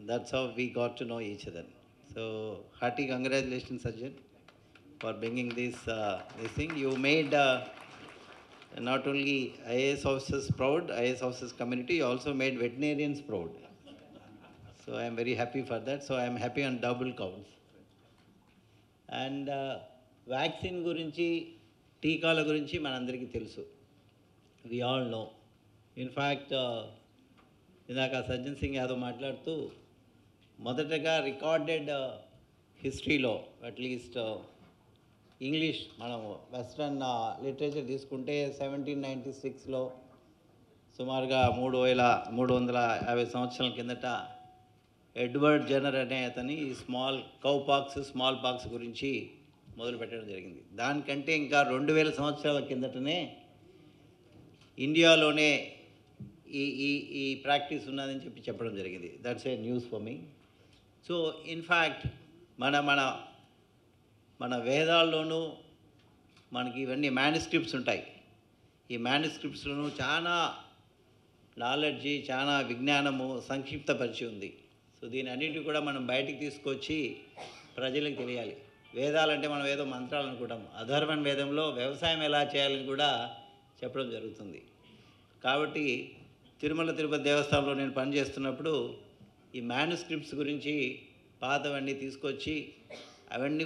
that's how we got to know each other. So hearty congratulations, Sajjan, for bringing this thing. You made not only IAS officers proud, IAS officers community, you also made veterinarians proud. So I am very happy for that. So I am happy on double counts. And vaccine గురించి టీకాల గురించి మనందరికీ తెలుసు. We all know. In fact, ఇందాక సజ్జన్ సింగ్ యాదవ్ మాట్లాడుతూ మొదటగా recorded హిస్టరీలో at least English మనం వెస్ట్రన్ లిటరేచర్ తీసుకుంటే 1796లో సుమారుగా 350 సంవత్సరాల కిందట ఎడ్వర్డ్ జెన్నర్ అనే అతని స్మాల్ స్మాల్ పాక్స్ గురించి మొదలు పెట్టడం జరిగింది. దానికంటే ఇంకా 2000 సంవత్సరాల కిందటనే ఇండియాలోనే ఈ ప్రాక్టీస్ ఉన్నదని చెప్పడం జరిగింది. That's a news for me. So in fact మన వేదాల్లోనూ మనకి ఇవన్నీ మ్యానుస్క్రిప్ట్స్ ఉంటాయి. ఈ మ్యానుస్క్రిప్ట్స్లోనూ చాలా నాలెడ్జి, చాలా విజ్ఞానము సంక్షిప్తపరిచి ఉంది. సో దీని అన్నింటినీ కూడా మనం బయటికి తీసుకొచ్చి ప్రజలకు తెలియాలి. వేదాలంటే మనం ఏదో మంత్రాలు అనుకుంటాం. అధర్వణ వేదంలో వ్యవసాయం ఎలా చేయాలని కూడా చెప్పడం జరుగుతుంది. కాబట్టి తిరుమల తిరుపతి దేవస్థానంలో నేను పనిచేస్తున్నప్పుడు ఈ మ్యానుస్క్రిప్ట్స్ గురించి పాతవన్నీ తీసుకొచ్చి అవన్నీ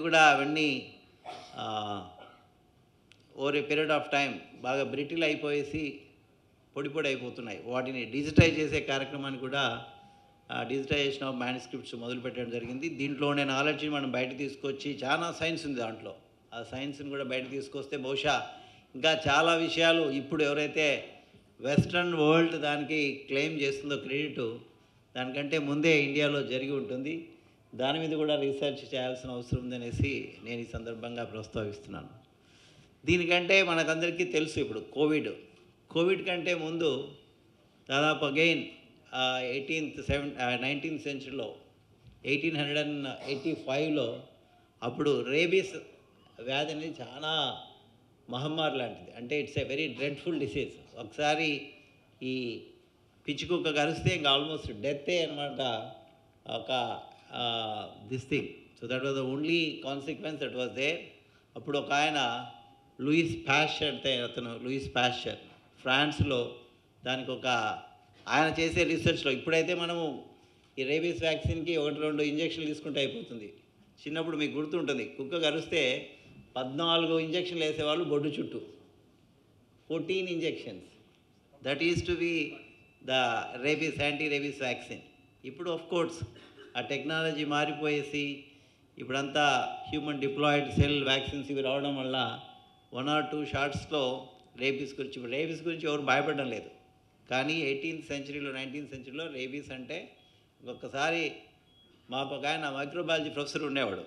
over a period of time బాగా బ్రిటిల్ అయిపోయేసి పొడి అయిపోతున్నాయి. వాటిని డిజిటైజ్ చేసే కార్యక్రమాన్ని కూడా డిజిటైజేషన్ ఆఫ్ మ్యానుస్క్రిప్ట్స్ మొదలుపెట్టడం జరిగింది. దీంట్లోనే నాలెడ్జ్ని మనం బయట తీసుకొచ్చి, చాలా సైన్స్ ఉంది దాంట్లో, ఆ సైన్స్ని కూడా బయట తీసుకొస్తే బహుశా ఇంకా చాలా విషయాలు ఇప్పుడు ఎవరైతే వెస్ట్రన్ వరల్డ్ దానికి క్లెయిమ్ చేస్తుందో క్రెడిట్, దానికంటే ముందే ఇండియాలో జరిగి ఉంటుంది. దాని మీద కూడా రీసెర్చ్ చేయాల్సిన అవసరం ఉందనేసి నేను ఈ సందర్భంగా ప్రస్తావిస్తున్నాను. దీనికంటే మనకందరికీ తెలుసు, ఇప్పుడు కోవిడ్ కంటే ముందు దాదాపు అగైన్ 19th సెంచరీలో 1885లో అప్పుడు రేబీస్ వ్యాధి అనేది చాలా మహమ్మారి లాంటిది. అంటే it's a very dreadful disease. ఒకసారి ఈ పిచ్చి కుక్క కరిస్తే ఇంకా ఆల్మోస్ట్ డెత్తే అనమాట ఒక this thing. So that was the only consequence that was there. అప్పుడు ఒక ఆయన లూయిస్ పాస్చర్ ఫ్రాన్స్లో దానికి ఆయన చేసే రీసెర్చ్లో, ఇప్పుడైతే మనము ఈ రేబీస్ వ్యాక్సిన్కి 1-2 ఇంజక్షన్లు తీసుకుంటే అయిపోతుంది. చిన్నప్పుడు మీకు గుర్తుంటుంది, కుక్క కరిస్తే 14 ఇంజక్షన్లు వేసేవాళ్ళు బొడ్డు చుట్టూ, 14 injections. That is to be the anti rabies vaccine. ఇప్పుడు ఆఫ్ కోర్స్ ఆ టెక్నాలజీ మారిపోయేసి ఇప్పుడంతా హ్యూమన్ డిప్లాయిడ్ సెల్ వ్యాక్సిన్స్ ఇవి రావడం వల్ల 1 or 2 షాట్స్లో రేబీస్ గురించి ఎవరు భయపడడం లేదు. కానీ 19th సెంచరీలో రేబీస్ అంటే ఒక్కసారి మాకు ఒక ఆయన మైక్రోబయాలజీ ప్రొఫెసర్ ఉండేవాడు.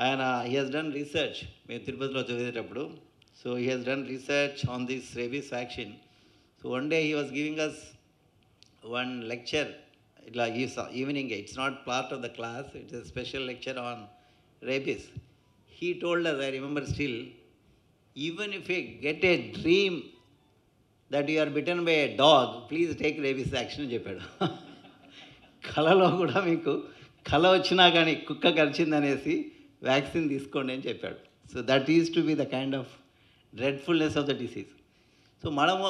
ఆయన హీ హాజ్ డన్ రీసెర్చ్, మేము తిరుపతిలో చదివేటప్పుడు. So he has done research on this rabies vaccine. So one day he was giving us one lecture, ఇట్లా evening, it's not part of the class, it's a special lecture on rabies. He told us, I remember still, even if you get a dream that you are bitten by a dog, please take rabies vaccine అని చెప్పాడు. కళలో కూడా మీకు కళ వచ్చినా కానీ కుక్క కరిచిందనేసి vaccine తీసుకోండి అని చెప్పాడు. So that is to be the kind of dreadfulness of the disease. So మనము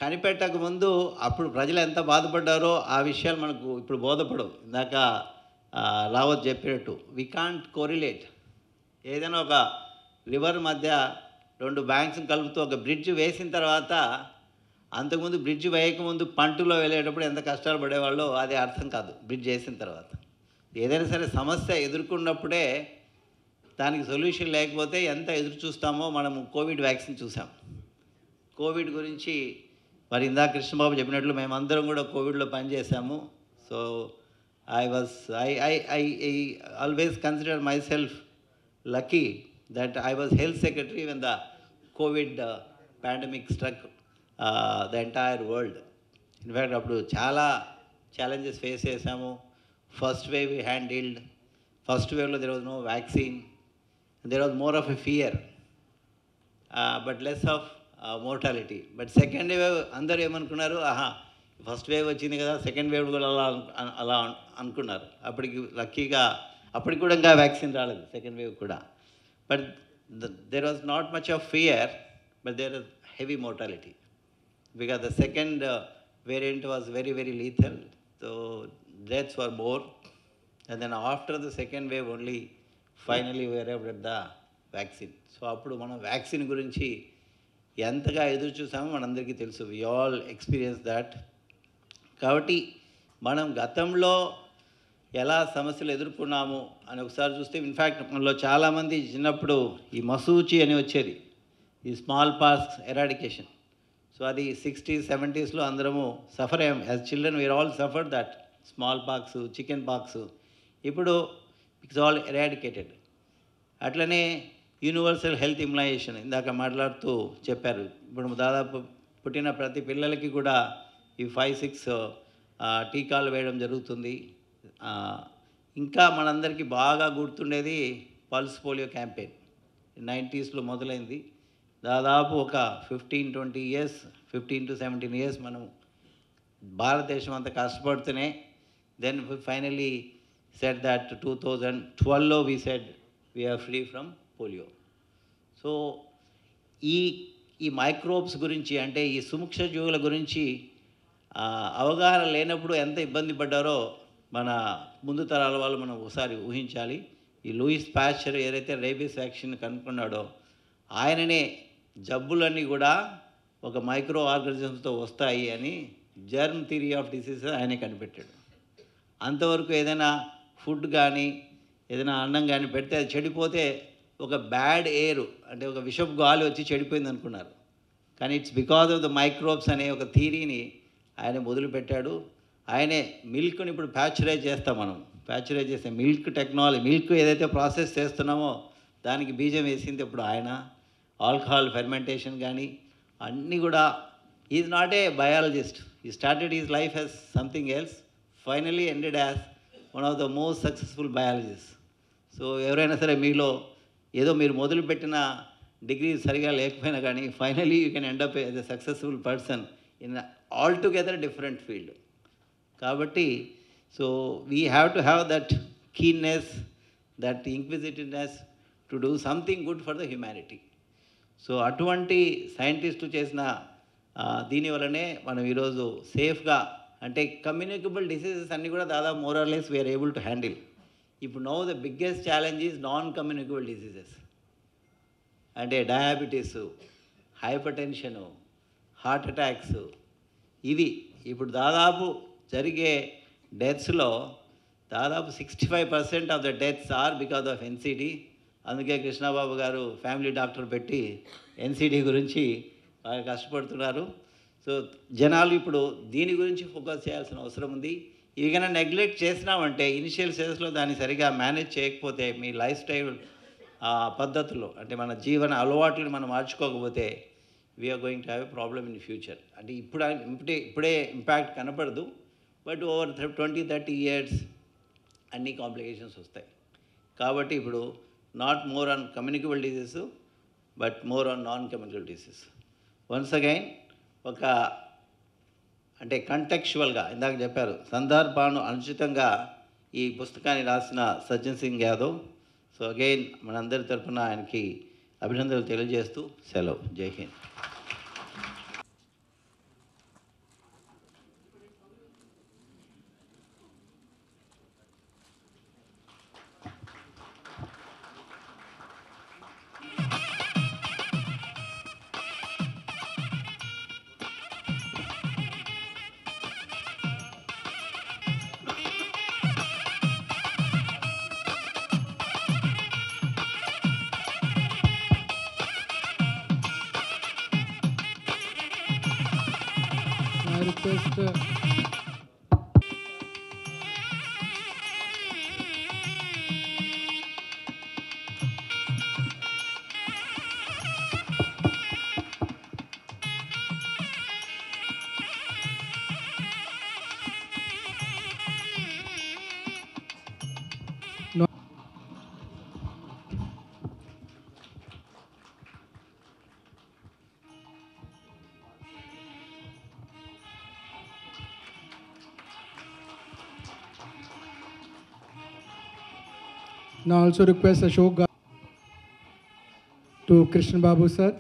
కనిపెట్టక ముందు అప్పుడు ప్రజలు ఎంత బాధపడ్డారో ఆ విషయాలు మనకు ఇప్పుడు బోధపడవు. ఇందాక రావత్ చెప్పినట్టు వి కాంట్ కోరిలేట్. ఏదైనా ఒక రివర్ మధ్య 2 బ్యాంక్స్ని కలుపుతూ ఒక బ్రిడ్జ్ వేసిన తర్వాత అంతకుముందు బ్రిడ్జ్ వేయకముందు పంటలో వెళ్ళేటప్పుడు ఎంత కష్టాలు పడేవాళ్ళో అది అర్థం కాదు బ్రిడ్జ్ వేసిన తర్వాత. ఏదైనా సరే సమస్య ఎదుర్కొన్నప్పుడే దానికి సొల్యూషన్ లేకపోతే ఎంత ఎదురు చూస్తామో. మనము కోవిడ్ వ్యాక్సిన్ చూసాం. కోవిడ్ గురించి మరి ఇందాక కృష్ణబాబు చెప్పినట్లు మేమందరం కూడా కోవిడ్లో పనిచేసాము. So I always consider myself lucky that I was health secretary when the Covid pandemic struck the entire world. In fact అప్పుడు చాలా ఛాలెంజెస్ ఫేస్ చేసాము. First wave we handled. First వేవ్లో there was no vaccine. There was more of a fear, but less of mortality. But second wave అందరూ ఏమనుకున్నారు, first wave వచ్చింది కదా, second wave కూడా అలా అనుకున్నారు. అప్పటికి లక్కీగా అప్పటికి కూడా ఇంకా వ్యాక్సిన్ రాలేదు సెకండ్ వేవ్ కూడా. But there was not much of fear, but there was heavy mortality because the second variant was very, very lethal. So deaths were more. And then after the second wave only, finally we arrived at the vaccine. సో అప్పుడు మనం vaccine గురించి ఎంతగా ఎదురు చూసామో మనందరికీ తెలుసు. We all experience that. కాబట్టి మనం గతంలో ఎలా సమస్యలు ఎదుర్కొన్నాము అని ఒకసారి చూస్తే, ఇన్ఫ్యాక్ట్ మనలో చాలామంది చిన్నప్పుడు ఈ మసూచి అని వచ్చేది, ఈ స్మాల్ పాక్స్ ఎరాడికేషన్. సో అది 60s, 70sలో అందరము సఫర్ అయ్యాం. As children we're all suffered that smallpox, chickenpox. ఇప్పుడు ఇట్స్ ఆల్ ఎరాడికేటెడ్. అట్లనే యూనివర్సల్ హెల్త్ ఇమ్యునైజేషన్ ఇందాక మాట్లాడుతూ చెప్పారు. ఇప్పుడు దాదాపు పుట్టిన ప్రతి పిల్లలకి కూడా ఈ 5-6 టీకాలు వేయడం జరుగుతుంది. ఇంకా మనందరికీ బాగా గుర్తుండేది పల్స్ పోలియో క్యాంపెయిన్ 90sలో మొదలైంది. దాదాపు ఒక 15-20 years, 15 to 17 years మనం భారతదేశం అంతా కష్టపడుతూనే దెన్ ఫైనలీ సెడ్ దట్ 2012లో we said we're free from polio. So ఈ మైక్రోబ్స్ గురించి, అంటే ఈ సూక్ష్మ జీవుల గురించి అవగాహన లేనప్పుడు ఎంత ఇబ్బంది పడ్డారో మన ముందు తరాల వాళ్ళు మనం ఒకసారి ఊహించాలి. ఈ లూయిస్ పాస్చర్ ఏదైతే రేబీస్ వ్యాక్సిన్ కనుక్కున్నాడో ఆయననే జబ్బులన్నీ కూడా ఒక మైక్రో ఆర్గానిజమ్స్తో వస్తాయి అని జర్మ్ థియరీ ఆఫ్ డిసీజెస్ ఆయనే కనిపెట్టాడు. అంతవరకు ఏదైనా ఫుడ్ కానీ ఏదైనా అన్నం కానీ పెడితే అది చెడిపోతే ఒక బ్యాడ్ ఎయిర్, అంటే ఒక విషపు గాలి వచ్చి చెడిపోయింది అనుకున్నారు. కానీ it's because of the microbes అనే ఒక థియరీని ఆయన మొదలుపెట్టాడు. ఆయనే మిల్క్ని ఇప్పుడు ప్యాస్చరైజ్ చేస్తాం మనం. ప్యాస్చరైజ్ చేసే మిల్క్ టెక్నాలజీ, మిల్క్ ఏదైతే ప్రాసెస్ చేస్తున్నామో దానికి బీజం వేసింది ఇప్పుడు ఆయన. ఆల్కహాల్ ఫెర్మెంటేషన్ కానీ అన్నీ కూడా. Is not a biologist. ఈ started is life as something else, finally ended as one of the most successful biologist. So ఎవరైనా సరే మీలో ఏదో మీరు మొదలుపెట్టిన డిగ్రీ సరిగా లేకపోయినా కానీ finally you can end up as a successful person in altogether different field. కాబట్టి so we have to have that keenness, that inquisitiveness to do something good for the humanity. So అటువంటి సైంటిస్టులు చేసిన దీనివల్లనే మనం ఈరోజు సేఫ్గా, అంటే communicable diseases అన్నీ కూడా దాదాపు more or less we're able to handle. ఇప్పుడు now the biggest challenge is non communicable diseases, అంటే diabetes, hypertension, heart attacks. ఇవి ఇప్పుడు దాదాపు జరిగే డెత్స్లో దాదాపు 65% of the deaths are because of NCD. అందుకే కృష్ణబాబు గారు ఫ్యామిలీ డాక్టర్ పెట్టి ఎన్సిడి గురించి బాగా కష్టపడుతున్నారు. సో జనాలు ఇప్పుడు దీని గురించి ఫోకస్ చేయాల్సిన అవసరం ఉంది. ఇవి కన్నా నెగ్లెక్ట్ చేసినామంటే, ఇనిషియల్ స్టేజ్లో దాన్ని సరిగా మేనేజ్ చేయకపోతే, మీ లైఫ్ స్టైల్ పద్ధతులు, అంటే మన జీవన అలవాట్లను మనం మార్చుకోకపోతే we're going to have a problem in future. అంటే ఇప్పుడే ఇంపాక్ట్ కనపడదు, బట్ ఓవర్ 20-30 years అన్ని కాంప్లికేషన్స్ వస్తాయి. కాబట్టి ఇప్పుడు not more on communicable diseases but more on non communicable diseases. Once again ఒక అంటే కంటెక్చువల్గా ఇందాక చెప్పారు, సందర్భాను అనుచితంగా ఈ పుస్తకాన్ని రాసిన సజ్జన్ సింగ్ యాదవ్. సో అగైన్ మనందరి తరఫున ఆయనకి అభినందనలు తెలియజేస్తూ సెలవు. జై Hind. request. No. Now also request Ashok to Krishnan Babu sir.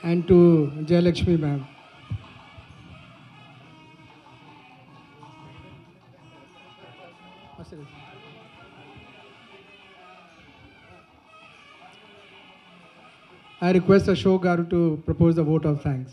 And to Jayalakshmi ma'am. I request Ashok Garu to propose the vote of thanks.